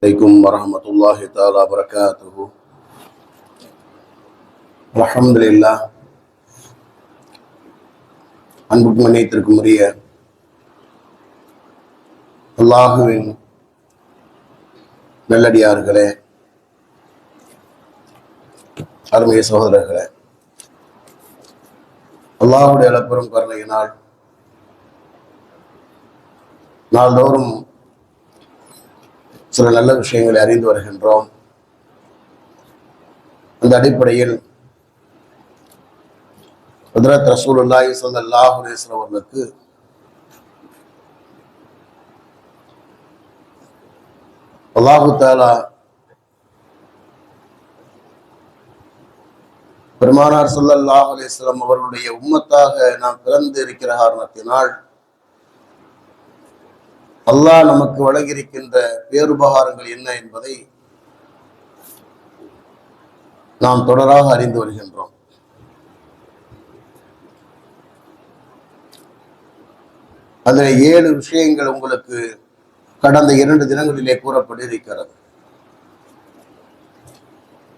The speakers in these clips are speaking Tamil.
عليكم ورحمة الله تعالى وبركاته. الحمد لله. அன்புக்கு மன்னித்திற்கும் உரிய அல்லாஹுவின் நல்லடியார்களே, அருமைய சகோதரர்களே, அல்லாஹுடைய அளப்பெரும் கருணையினால் நாள்தோறும் சில நல்ல விஷயங்களை அறிந்து வருகின்றோம். அந்த அடிப்படையில் ஹஜ்ரத் ரசூலுல்லாஹி ஸல்லல்லாஹு அலைஹி வஸல்லம் அவர்களுக்கு அல்லாஹு தஆலா பெருமானார் ஸல்லல்லாஹு அலைஹி வஸல்லம் அவர்களுடைய உம்மத்தாக நாம் பிறந்து இருக்கிற காரணத்தினால் அல்லாஹ் நமக்கு வழங்கியிருக்கின்ற பேருபகாரங்கள் என்ன என்பதை நாம் தொடராக அறிந்து வருகின்றோம். அதில் 7 விஷயங்கள் உங்களுக்கு கடந்த 2 தினங்களிலே கூறப்பட்டிருக்கிறது.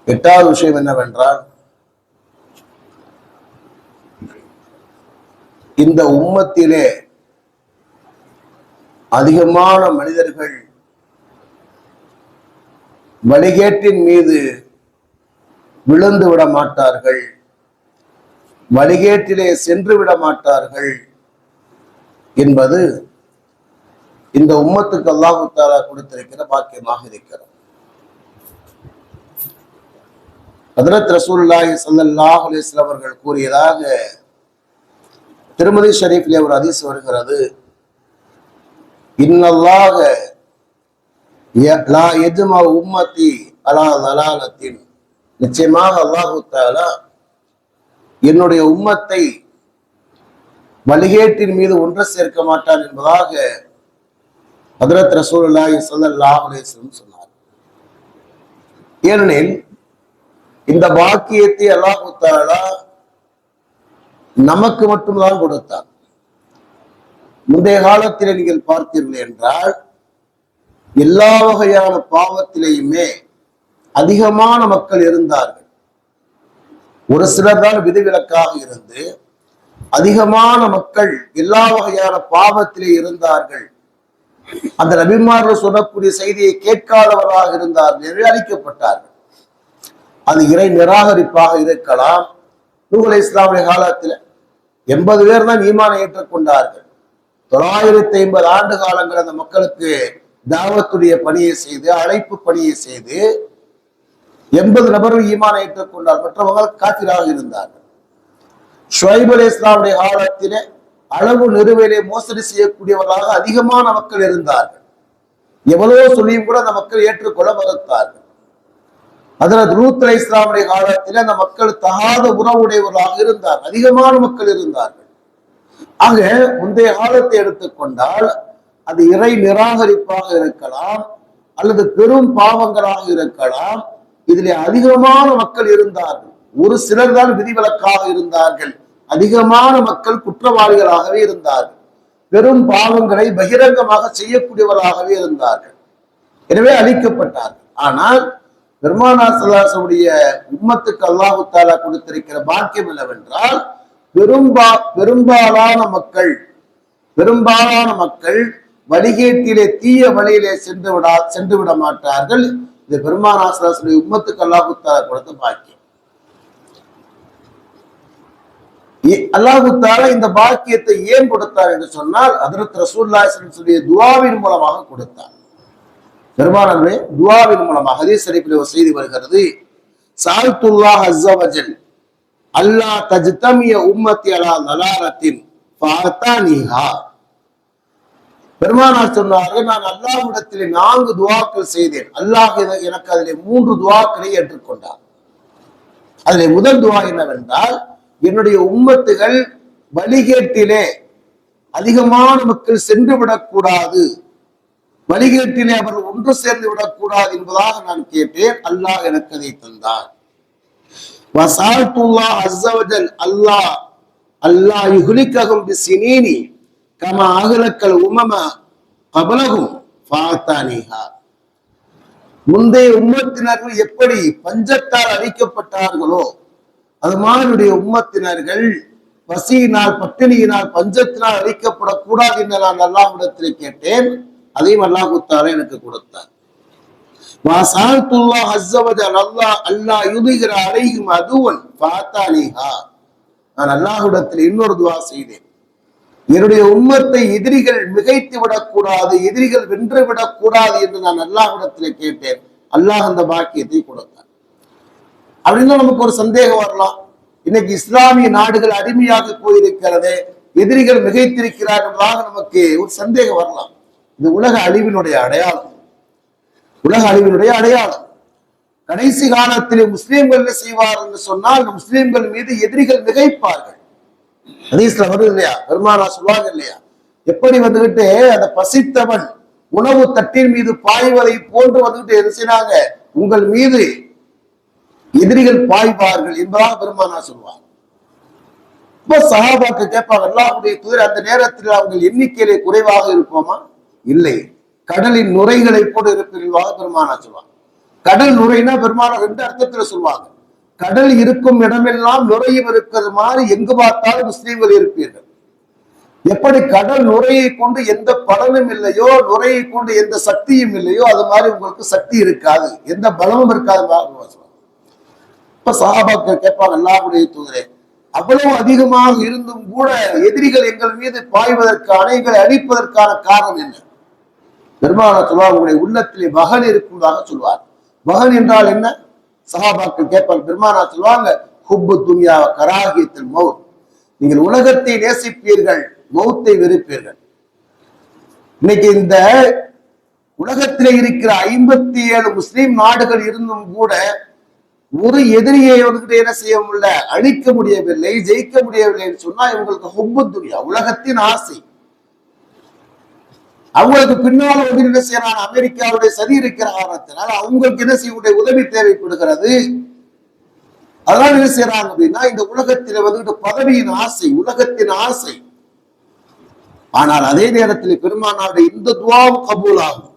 8வது விஷயம் என்னவென்றால், இந்த உம்மத்திலே அதிகமான மனிதர்கள் வழிகேட்டின் மீது விழுந்து விட மாட்டார்கள், வழிகேட்டிலே சென்று விட மாட்டார்கள் என்பது இந்த உம்மத்துக்கு அல்லாஹ் தஆலா கொடுத்திருக்கிற பாக்கியமாக இருக்கிறது. ஹஜ்ரத் ரசூலுல்லாஹி ஸல்லல்லாஹு அலைஹி வஸல்லம் அவர்கள் கூறியதாக திருமதி ஷரீஃபிலே ஒரு ஹதீஸ் வருகிறது. இன்னல்லாஹ லா யஜ்மா உம்மத்தி அலா ஸலாலத்தின், நிச்சயமாக அல்லாஹ் தஆலா என்னுடைய உம்மத்தை வழிகேட்டின் மீது ஒன்று சேர்க்க மாட்டான் என்பதாக ஹஜ்ரத் ரசூலுல்லாஹி ஸல்லல்லாஹு அலைஹி வஸல்லம் சொன்னார். ஏனெனில் இந்த பாக்கியத்தை அல்லாஹ் தஆலா நமக்கு மட்டும்தான் கொடுத்தார். முந்தைய காலத்தில் நீங்கள் பார்த்தீர்கள் என்றால் எல்லா வகையான பாவத்திலேயுமே அதிகமான மக்கள் இருந்தார்கள். ஒரு சிலர் தான் விதிவிலக்காக இருந்து அதிகமான மக்கள் எல்லா வகையான பாவத்திலே இருந்தார்கள். அந்த நபிமார்கள் சொல்லக்கூடிய செய்தியை கேட்காதவர்களாக இருந்தார்கள், எனவே அழிக்கப்பட்டார்கள். அது இறை நிராகரிப்பாக இருக்கலாம். நூஹ் அலைஹிஸ்ஸலாமுடைய காலத்தில் 80 பேர் தான் ஈமானை ஏற்றுக்கொண்டார்கள். 950 ஆண்டு காலங்கள் அந்த மக்களுக்கு தாவத்துடைய பணியை செய்து, அழைப்பு பணியை செய்து 80 நபர்கள் ஈமானை ஏற்றுக்கொண்டார், மற்றவர்கள் காஃபிராக இருந்தார்கள். ஷுவைப் அலைஹிஸ்ஸலாமுடைய காலத்திலே அளவு நிறுவையிலே மோசடி செய்யக்கூடியவர்களாக அதிகமான மக்கள் இருந்தார்கள். எவ்வளவோ சொல்லியும் கூட அந்த மக்கள் ஏற்றுக்கொள்ள மறுத்தார்கள். ஹஜ்ரத் லூத் அலைஹிஸ்ஸலாமுடைய காலத்திலே அந்த மக்கள் தகாத உறவுடையவர்களாக இருந்தார்கள், அதிகமான மக்கள் இருந்தார்கள். ஆக முந்தைய காலத்தை எடுத்துக்கொண்டால் அது இறை நிராகரிப்பாக இருக்கலாம் அல்லது பெரும் பாவங்களாக இருக்கலாம். இதிலே அதிகமான மக்கள் இருந்தார்கள். ஒரு சிலர் தான் விதிவிலக்காக இருந்தார்கள். அதிகமான மக்கள் குற்றவாளிகளாகவே இருந்தார்கள். பெரும் பாவங்களை பகிரங்கமாக செய்யக்கூடியவர்களாகவே இருந்தார்கள். எனவே அழிக்கப்பட்டார்கள். ஆனால் பெருமானார் ஸல்லல்லாஹு அலைஹி வஸல்லம் உம்மத்துக்கு அல்லாஹ் தஆலா கொடுத்திருக்கிற பாக்கியம் என்னவென்றால், பெரும்பாலான மக்கள் வழிகேட்டிலே தீய வழியிலே சென்று விட மாட்டார்கள். இது பெருமானார் ஸல்லல்லாஹு அலைஹி வஸல்லம் உம்மத்துக்கு அல்லாஹ் தஆலா கொடுத்த பாக்கியம். அல்லாஹ் தஆலா இந்த பாக்கியத்தை ஏன் கொடுத்தார் என்று சொன்னால், ஹஜ்ரத் ரசூலுல்லாஹி ஸல்லல்லாஹு அலைஹி வஸல்லம் துஆவின் மூலமாக கொடுத்தார். பெருமானாருடைய துஆவின் மூலமாக ஹதீஸ் ஷரீஃபிலே ஒரு செய்தி வருகிறது. ஸஅல்துல்லாஹ் அஸ்ஸ வஜல் அல்லா தஜ்தமிய உம்மத்தி அலா ஸலாலத்தின் ஃபஅதானிஹா. பெருமானார் சொன்னார்கள், நான் அல்லாஹ்விடத்திலே 4 துஆக்கள் செய்தேன். அல்லாஹ் எனக்கு அதிலே 3 துஆக்களை ஏற்றுக்கொண்டார். அதிலே முதல் துஆ என்னவென்றால், என்னுடைய உம்மத்துகள் வழிகேட்டிலே அதிகமான மக்கள் சென்று விடக்கூடாது, வழிகேட்டிலே அவர்கள் ஒன்று சேர்ந்து விடக்கூடாது என்பதாக நான் கேட்டேன். அல்லாஹ் எனக்கு அதை தந்தார். வஸஅல்துல்லாஹ் அஸ்ஸ வஜல் அல்லாஹ் யுஹ்லிகஹும் பிஸ்ஸினீனி கமா அஹ்லக்கல் உம்மம கபலஹும் ஃபஅதானிஹா. முந்தைய உம்மத்தினர்கள் எப்படி பஞ்சத்தால் அழிக்கப்பட்டார்களோ அது மாதிரி உம்மத்தினர்கள் பசியினால் பட்டினியினால் பஞ்சத்தினால் அழிக்கப்படக்கூடாது என்று நான் அல்லாஹ்விடத்திலே கேட்டேன். அதையும் அல்லாஹ் தாலா எனக்கு கொடுத்தார். நான் அல்லாஹ்விடத்தில் இன்னொரு துவா செய்தேன். என்னுடைய உம்மத்தை எதிரிகள் மிகைத்து விடக்கூடாது, எதிரிகள் வென்று விடக்கூடாது என்று நான் அல்லாஹ்விடத்திலே கேட்டேன். அல்லாஹ் அந்த பாக்கியத்தை கொடுத்தார். அப்படின்னா நமக்கு ஒரு சந்தேகம் வரலாம், இன்னைக்கு இஸ்லாமிய நாடுகள் அடிமையாக போயிருக்கிறது, எதிரிகள் மிகைத்திருக்கிறார்களாக நமக்கு ஒரு சந்தேகம் வரலாம். இது உலக அழிவினுடைய அடையாளம், உலக அழிவினுடைய அடையாளம். கடைசி காலத்தில் முஸ்லீம்கள் என்ன செய்வார் என்று சொன்னால், முஸ்லீம்கள் மீது எதிரிகள் மிகைப்பார்கள். ஹதீஸ்ல வருது இல்லையா, பெருமானா சொல்வாங்க இல்லையா, எப்படி வந்துகிட்டு அந்த பசித்தவன் உணவு தட்டின் மீது பாய்வதை போன்று வந்துகிட்டு என்ன செய்றாங்க, உங்கள் மீது எதிரிகள் பாய்வார்கள் என்பதாக பெருமானா சொல்வார். இப்ப சஹாபாக்கள் கேட்பாங்க, அல்லாஹ்வுடைய தூதர் அந்த நேரத்தில் அவங்க எண்ணிக்கையிலே குறைவாக இருப்போமா? இல்லை, கடலின் நுரைகளை போட்டு இருப்பீர்களாக பெருமானா சொல்லுவாங்க. கடல் நுரைனா பெருமானா ரெண்டு அர்த்தத்துல சொல்லுவாங்க. கடல் இருக்கும் இடமெல்லாம் நுரையும் இருக்கிறது மாதிரி எங்கு பார்த்தாலும் முஸ்லீம்கள் இருப்பீர்கள். எப்படி கடல் நுரையை கொண்டு எந்த பலனும் இல்லையோ, நுரையை கொண்டு எந்த சக்தியும் இல்லையோ, அது மாதிரி உங்களுக்கு சக்தி இருக்காது, எந்த பலமும் இருக்காது. இப்ப சஹாபாக்கள் கேட்பாங்க, அல்லாஹ்வுடைய தூதரே, அவ்வளவு அதிகமாக இருந்தும் கூட எதிரிகள் எங்கள் மீது பாய்வதற்கான, எங்களை அழிப்பதற்கான காரணம் என்ன? பெருமானா சொல்வார், உங்களுடைய உள்ளத்திலே வகன் இருக்குவதாக சொல்வார். வகன் என்றால் என்ன? சஹாபாக்கள் கேட்பாங்க. பெருமானா சொல்வாங்க, ஹுப்பு துன்யா கராகியத்தில் மௌத், நீங்கள் உலகத்தை நேசிப்பீர்கள், மௌத்தை வெறுப்பீர்கள். இன்னைக்கு இந்த உலகத்திலே இருக்கிற 57 முஸ்லிம் நாடுகள் இருந்தும் கூட ஒரு எதிரியை வந்துட்டு என்ன செய்ய முடியல, அழிக்க முடியவில்லை, ஜெயிக்க முடியவில்லை சொன்னா இவங்களுக்கு ஹுப்பு துன்யா, உலகத்தின் ஆசை. அவங்களுக்கு பின்னால வந்து என்ன செய்யறாங்க, அமெரிக்காவுடைய சதி இருக்கிற காரணத்தினால் அவங்களுக்கு என்ன செய்ய உதவி தேவைப்படுகிறது. அதனால என்ன செய்யறாங்க அப்படின்னா, இந்த உலகத்தில வந்துட்டு பதவியின் ஆசை, உலகத்தின் ஆசை. ஆனால் அதே நேரத்தில் பெருமானாருடைய இந்த துவாவும் கபூல் ஆகும்.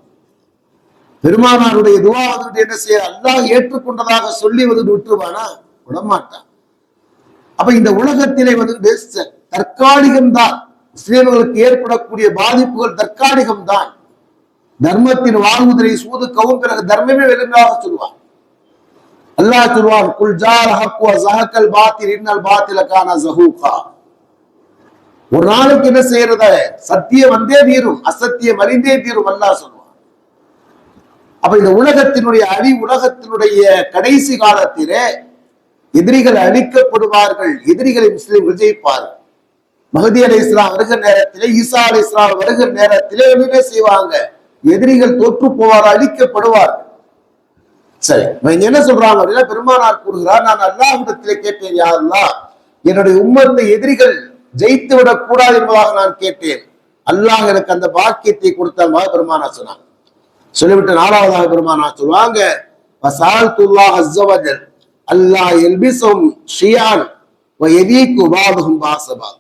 பெருமானாருடைய துவா வந்துட்டு என்ன செய்ய, அல்லாஹ் ஏற்றுக்கொண்டதாக சொல்லி வந்துட்டு விட்டுருவானா? விடமாட்டான். அப்ப இந்த உலகத்திலே வந்துட்டு தற்காலிகம்தான், முஸ்லிம்களுக்கு ஏற்படக்கூடிய பாதிப்புகள் தற்காலிகம் தான். தர்மத்தின் வாழ்வுதலை சூது கவும் பிறகு தர்மமே வெல்லுங்காக சொல்லுவான். அல்லாஹ் சொல்வான், குல் ஜால் ஹக் வ ஸஹகல் பாத்தில் இன்னல் பாத்தில கான ஸஹூகா. ஒரு நாளைக்கு என்ன செய்யறத, சத்தியம் வந்தே தீரும், அசத்தியம் அழிந்தே தீரும், அல்லாஹ் சொல்வான். அப்ப இந்த உலகத்தினுடைய உலகத்தினுடைய கடைசி காலத்திலே எதிரிகள் அழிக்கப்படுவார்கள், எதிரிகளை முஸ்லிம்கள் ஜெயிப்பார்கள். மஹதி அலைஹிஸ்ஸலாம் வருகிற நேரத்திலே, ஈசா அலைஹிஸ்ஸலாம் வருகிற நேரத்திலே என்ன செய்வாங்க, எதிரிகள் தோற்று போவார், அழிக்கப்படுவார்கள். சரி, என்ன சொல்றாங்க அப்படின்னா, பெருமானார் கூறுகிறார், நான் அல்லாஹ்விடத்திலே கேட்டேன், யா அல்லாஹ், என்னுடைய உம்மத்தை எதிரிகள் ஜெயித்து விடக் கூடாது என்பதாக நான் கேட்டேன். அல்லாஹ் எனக்கு அந்த பாக்கியத்தை கொடுத்தமாக பெருமானார் சொன்னாங்க. சொல்லிவிட்டு நாலாவதாக பெருமானார் சொல்லுவாங்க, வஸால்துல்லாஹ் அஸ்ஸ வஜல் அல்லாஹ் யல்பிஸும் ஷியான் வ யதீகு பாதுஹும் பாஸபா.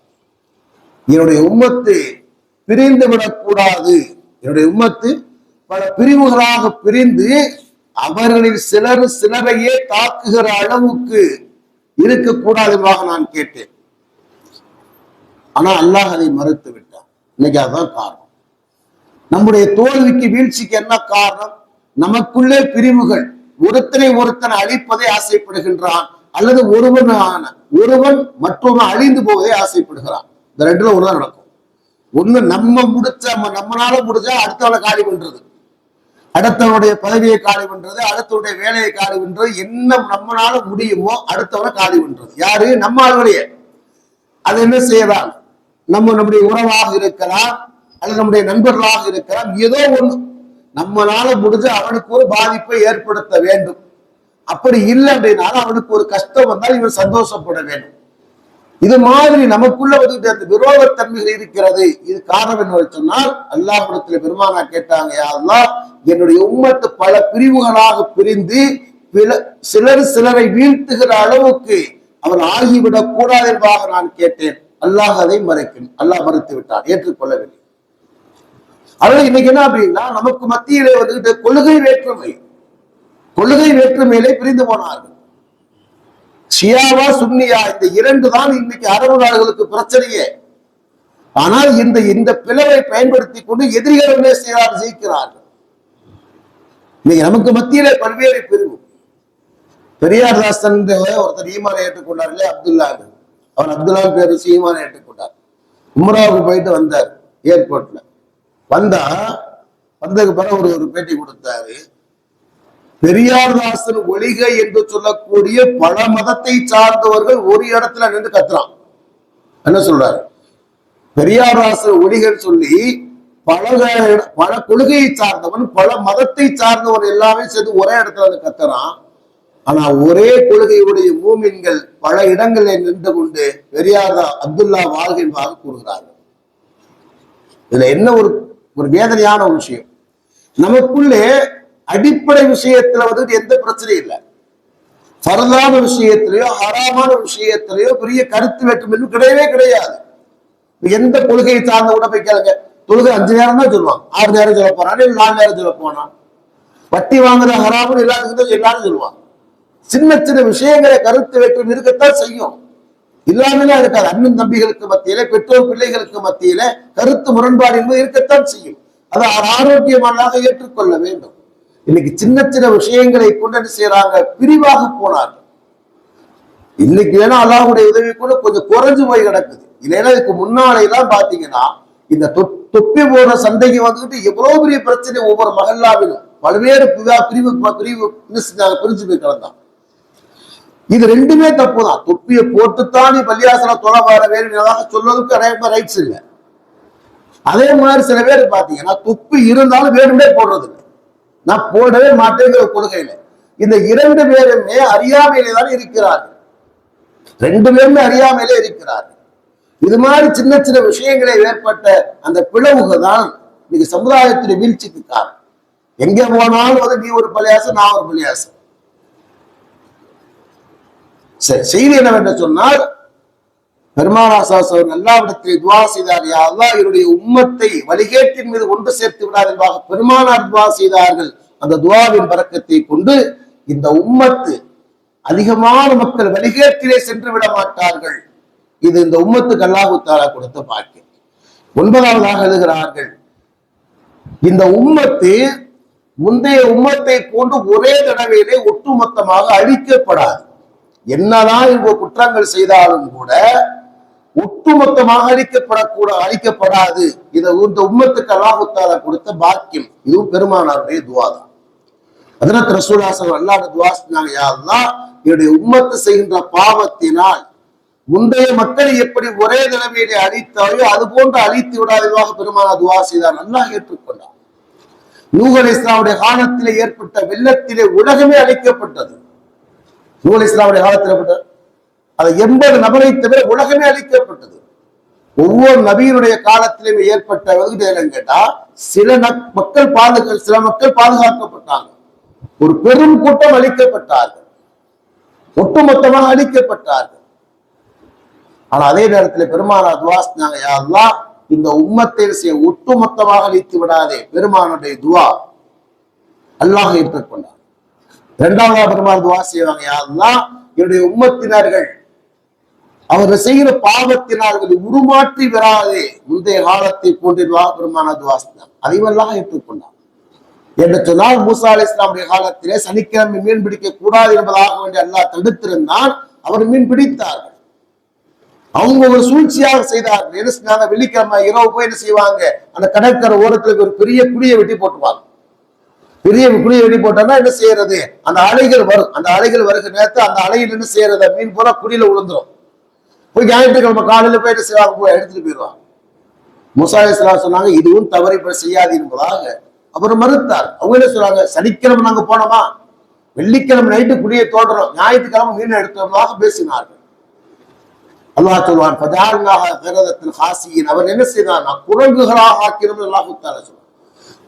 என்னுடைய உம்மத்து பிரிந்து விடக்கூடாது, என்னுடைய உம்மத்து பல பிரிவுகளாக பிரிந்து அவர்களில் சிலர் சிலரையே தாக்குகிற அளவுக்கு இருக்கக்கூடாது என்பதாக நான் கேட்டேன். ஆனா அல்லாஹ் அதை மறுத்து விட்டான். இன்னைக்கு அதுதான் காரணம். நம்முடைய தோல்விக்கு வீழ்ச்சிக்கு என்ன காரணம்? நமக்குள்ளே பிரிவுகள், ஒருத்தனை அழிப்பதை ஆசைப்படுகின்றான், அல்லது ஒருவன் மற்றொரு அழிந்து போவதை ஆசைப்படுகிறான். இந்த ரெண்டுல ஒண்ணுதான் நடக்கும். ஒண்ணு நம்மளால முடிஞ்சா அடுத்தவனை காலி பண்றது, அடுத்தவனுடைய பதவியை காலி பண்றது, அடுத்தவனுடைய வேலையை காலி பண்றது, என்ன நம்மளால முடியுமோ அடுத்தவனை காலி பண்றது. யாரு? நம்ம ஆளுடைய. அது என்ன செய்யலாம், நம்முடைய உறவாக இருக்கலாம், அல்லது நம்முடைய நண்பர்களாக இருக்கலாம், ஏதோ ஒண்ணு நம்மளால முடிஞ்ச அவனுக்கு ஒரு பாதிப்பை ஏற்படுத்த வேண்டும். அப்படி இல்லை அப்படின்னாலும் அவனுக்கு ஒரு கஷ்டம் வந்தால் இவன் சந்தோஷப்பட வேண்டும். இது மாதிரி நமக்குள்ள வந்து அந்த விரோதத்தன்மைகள் இருக்கிறது. இது காரணம் என்ன சொன்னால், அல்லாஹ்விடத்தில் பெருமானா கேட்டாங்க, யா அல்லாஹ், என்னுடைய உம்மத்து பல பிரிவுகளாக பிரிந்து சிலர் சிலரை வீழ்த்துகிற அளவுக்கு அவன் ஆகிவிடக் கூடாது என்பதாக நான் கேட்டேன். அல்லாஹ் அதை மறைக்கணும். அல்லாஹ் மறுத்து விட்டான், ஏற்றுக்கொள்ளவில்லை. அதனால இன்னைக்கு என்ன அப்படின்னா, நமக்கு மத்தியிலே வந்துகிட்டு கொள்கை வேற்றுமை, கொள்கை வேற்றுமையிலே பிரிந்து போனார்கள். ஷியாவா சுன்னியா இந்த இரண்டு தான் இன்னைக்கு அரபு நாடுகளுக்கு பிரச்சனையே. ஆனால் இந்த பிளவை பயன்படுத்தி கொண்டு எதிரிகளுமே ஜெயிக்கிறார்கள். இன்னைக்கு நமக்கு மத்தியிலே பல்வேறு பிரிவு. பெரியார் தாசன் ஒருத்தர் ஈமானை ஏற்றுக்கொண்டார் இல்லையா, அப்துல்லா. அவர் அப்துல்லா பேரு ஈமானை ஏற்றுக்கொண்டார். உம்ராவுக்கு போயிட்டு வந்தார். ஏர்போர்ட்ல வந்ததுக்கு பிறகு ஒரு பேட்டி கொடுத்தாரு. பெரியார் தாசன் ஒளிகை என்று சொல்லக்கூடிய பல மதத்தை சார்ந்தவர்கள் ஒரு இடத்துல நின்று கத்துறான். என்ன சொல்றாரு? பெரியார் தாசன் ஒளிகள் சொல்லி பல கொள்கையை சார்ந்தவன் பல மதத்தை சார்ந்தவன் எல்லாமே சேர்ந்து ஒரே இடத்துல வந்து கத்துறான். ஆனா ஒரே கொள்கையுடைய மூமின்கள் பல இடங்களில் நின்று கொண்டு பெரியார் அப்துல்லா வாழ்கின்றாக கூறுகிறார்கள். இதுல என்ன ஒரு வேதனையான ஒரு விஷயம், நமக்குள்ளே அடிப்படை விஷயத்துல வந்து எந்த பிரச்சனையும் இல்லை. பரதான விஷயத்திலேயோ ஹராமான விஷயத்திலேயோ பெரிய கருத்து வேற்றுமை கிடையவே கிடையாது. எந்த கொள்கையை சார்ந்த கூட போய் கேளுங்க, தொழுகை 5 நேரம் தான் சொல்லுவாங்க, 6 நேரம் சொல்ல போறான், 4 நேரம் சொல்ல போனான். வட்டி வாங்குற ஹராமுன்னு எல்லாரும் சொல்லுவாங்க. சின்ன சின்ன விஷயங்களை கருத்து வேற்றுமை இருக்கத்தான் செய்யும், இல்லாமலே இருக்காது. அண்ணன் தம்பிகளுக்கு மத்தியில, பெற்றோர் பிள்ளைகளுக்கு மத்தியில கருத்து முரண்பாடு என்பது இருக்கத்தான் செய்யும். அதை ஆரோக்கியமானதாக ஏற்றுக்கொள்ள வேண்டும். இன்னைக்கு சின்ன சின்ன விஷயங்களை கொண்டு என்ன செய்யறாங்க, பிரிவாக போனார்கள். இன்னைக்கு வேணா அல்லாஹ்வுடைய உதவி கூட கொஞ்சம் குறைஞ்சு போய் கிடக்குது. இல்லைன்னா இதுக்கு முன்னாலே எல்லாம் பாத்தீங்கன்னா இந்த தொப்பி போற சண்டைக்கு வந்துட்டு எவ்வளவு பெரிய பிரச்சனை. ஒவ்வொரு மகல்லாவிலும் பல்வேறு பிரிவு பிரிஞ்சு போய் கிடந்தான். இது ரெண்டுமே தப்புதான். தொப்பியை போட்டுத்தான் நீ பள்ளியாசன தொலை வர வேணும்னதாக சொல்றதுக்கு நிறைய ரைட்ஸ் இல்லை. அதே மாதிரி சில பேர் பாத்தீங்கன்னா தொப்பி இருந்தாலும் வேணுமே போடுறது இல்லை, நான் போடவே மாட்டேங்கிற கொள்கையில. இந்த 2 பேருமே அறியாமையிலே தான் இருக்கிறார்கள். 2 பேருமே அறியாமையிலே இருக்கிறார்கள். இது மாதிரி சின்ன சின்ன விஷயங்களே ஏற்பட்ட அந்த பிளவுகள் தான் இன்னைக்கு சமுதாயத்துடைய வீழ்ச்சிக்கு காரணம். எங்க போனாலும் வந்து நீ ஒரு பள்ளியாசம், நான் ஒரு பள்ளியாசம். சரி, செய்தி என்னவென்று சொன்னால், பெருமானார் அவர்கள் எல்லாவிடத்திலே துவா செய்தார், யா அல்லாஹ் என்னுடைய உம்மத்தை வழிகேட்டின் மீது ஒன்று சேர்த்து விடாது என்பதாக பெருமானார் துவா செய்தார்கள். அந்த துவாவின் பரக்கத்தை கொண்டு இந்த உம்மத்து அதிகமான மக்கள் வழிகேட்டிலே சென்று விட மாட்டார்கள். இது இந்த உம்மத்துக்கு அல்லாஹ் தஆலா கொடுத்த பாக்கியம். 9வதாக எழுதுகிறார்கள், இந்த உம்மத்து முந்தைய உம்மத்தை போன்று ஒரே தடவையிலே ஒட்டுமொத்தமாக அழிக்கப்படாது. என்னதான் இவங்க குற்றங்கள் செய்தாலும் கூட ஒட்டுமொத்தமாக அழிக்கப்படாது. இதை இந்த உம்மத்துக்கு அல்லாஹ் தஆலா கொடுத்த பாக்கியம். இதுவும் பெருமானாருடைய துவா தான். ஹஜ்ரத் ரசூலுல்லாஹி ஸல்லல்லாஹு அலைஹி வஸல்லம் துவா செஞ்சாங்க, யா அல்லாஹ் என்னுடைய உம்மத்து செய்கின்ற பாவத்தினால் முந்தைய மக்களை எப்படி ஒரே நிலைமையிலே அழித்தாயோ அது போன்று அழித்து விடாததாக பெருமானார் துவா செய்தார். அல்லாஹ் ஏற்றுக்கொண்டார். நூஹ் அலைஹிஸ்ஸலாமுடைய காலத்திலே ஏற்பட்ட வெள்ளத்திலே உலகமே அழிக்கப்பட்டது. நூஹ் அலைஹிஸ்ஸலாமுடைய காலத்தில் அது 80 நபரை தவிர உலகமே அழிக்கப்பட்டது. ஒவ்வொரு நபியினுடைய காலத்திலுமே ஏற்பட்ட கேட்டா சில மக்கள் பாதுகாக்கப்பட்டாங்க, ஒரு பெரும் கூட்டம் அழிக்கப்பட்டார்கள், ஒட்டுமொத்தமாக அழிக்கப்பட்டார்கள். ஆனா அதே நேரத்தில் பெருமானார் துவா செஞ்சாங்க, யா அல்லாஹ் இந்த உம்மத்தை ஒட்டுமொத்தமாக அழித்து விடாதே. பெருமானுடைய துவா அல்லாஹ் ஏற்றுக்கொண்டார். 2வது பெருமாள் துவா செய்வாங்க, யா அல்லாஹ் என்னுடைய உம்மத்தினர்கள் அவர்கள் செய்கிற பாவத்தினார்கள் உருமாற்றி வராதே. முந்தைய காலத்தை போன்றதாக பெருமானார் துவா செஞ்சாங்க. அதைவெல்லாம் ஏற்றுக்கொண்டார். என்று சொன்னால் மூசா அலைஹிஸ்ஸலாமுடைய காலத்திலே சனிக்கிழமை மீன் பிடிக்க கூடாது என்பதாக வேண்டிய அல்லாஹ் தடுத்திருந்தான். அவர் மீன் பிடித்தார்கள். அவங்க ஒரு சூழ்ச்சியாக செய்தார்கள். என்ன செஞ்சாங்க, வெள்ளிக்கிழமை இரவு போய் என்ன செய்வாங்க, அந்த கடற்கரை ஓரத்துல ஒரு பெரிய குழியை வெட்டி போட்டுவாங்க. பெரிய குழியை வெட்டி போட்டோம்னா என்ன செய்யறது, அந்த அலைகள் வரும். அந்த அலைகள் வருகிற நேரத்தில் அந்த அலையில் என்ன செய்யறது, மீன் போல குழியில விழுந்துரும். போய் ஞாயிற்றுக்கிழமை காலையில போய் என்ன செய்வாங்க, போய் எடுத்துட்டு போயிடுவாங்க. மூசா அலைஹிஸ்ஸலாம் சொன்னாங்க, இதுவும் தவறை செய்யாது என்பதாக அவர் மறுத்தார். அவங்க என்ன சொல்றாங்க, சனிக்கிழமை நாங்க போனோமா, வெள்ளிக்கிழமை நைட்டு குழியை தோன்றோம், ஞாயிற்றுக்கிழமை மீன் எடுத்தோமாக பேசினார்கள். அல்லாஹ் சொல்வான், அவர் என்ன செய்தான், குரங்குகளாக ஆக்கினோம். அல்லாஹ் தஆலா சொல்றான்.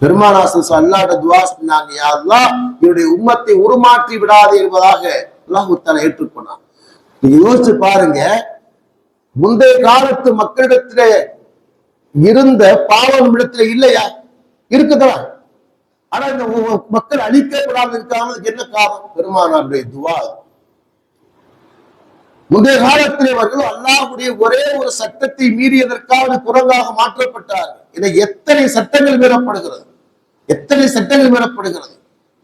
பெருமானார் அல்லாஹ்வுடைய துஆ செஞ்சாங்க, யா அல்லாஹ் என்னுடைய உம்மத்தை உருமாற்றி விடாதே என்பதாக அல்லாஹ் தஆலா ஏற்றுக்கொண்டான். நீங்க யோசிச்சு பாருங்க, முந்தைய காலத்து மக்களிடத்திலே இருந்த பாவம் இடத்துல இல்லையா, இருக்குதா? ஆனா இந்த மக்கள் அழிக்கப்படாமல் இருக்காமல் என்ன காரணம்? பெருமானாருடைய துவா. முந்தைய காலத்தில் அவர்கள் அல்லாஹ்வுடைய ஒரே ஒரு சட்டத்தை மீறியதற்காக குரங்காக மாற்றப்பட்டார்கள். இதை எத்தனை சட்டங்கள் மீறப்படுகிறது, எத்தனை சட்டங்கள் மீறப்படுகிறது.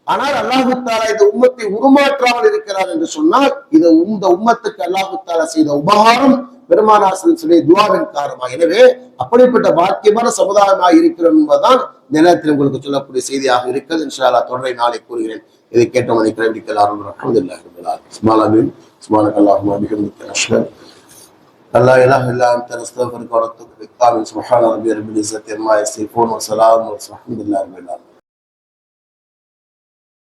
ஆனால் அல்லாஹு தாலா இந்த உம்மத்தை உருமாற்றாமல் இருக்கிறார் என்று சொன்னால் இந்த உம்மத்துக்கு அல்லாஹு தாலா செய்த உபகாரம் பெருமானார் துவாவின் காரணமாக. எனவே அப்படிப்பட்ட பாக்கியமான சமுதாயமாக இருக்கிறோம் என்பதுதான் நேரத்தில் உங்களுக்கு சொல்லக்கூடிய செய்தியாக இருக்கிறது. இன்ஷா அல்லாஹ் தொடரை நாளை கூறுகிறேன். இதை கேட்டவனை கிளம்பிக்கலாம். அல்ஹம்துலில்லாஹி ரப்பில் ஆலமீன். சுப்ஹானல்லாஹி வ பிஹம்திஹி அஷ்ஹது அல்லா இலாஹ இல்லா அன்த நஸ்தக்ஃபிருக வ நத்தூபு இலைக். சுப்ஹான ரப்பியில் இஸ்ஸத்தி அம்மா யசிஃபூன் வ ஸலாமுன் அலல் முர்ஸலீன் வல்ஹம்துலில்லாஹி ரப்பில் ஆலமீன்.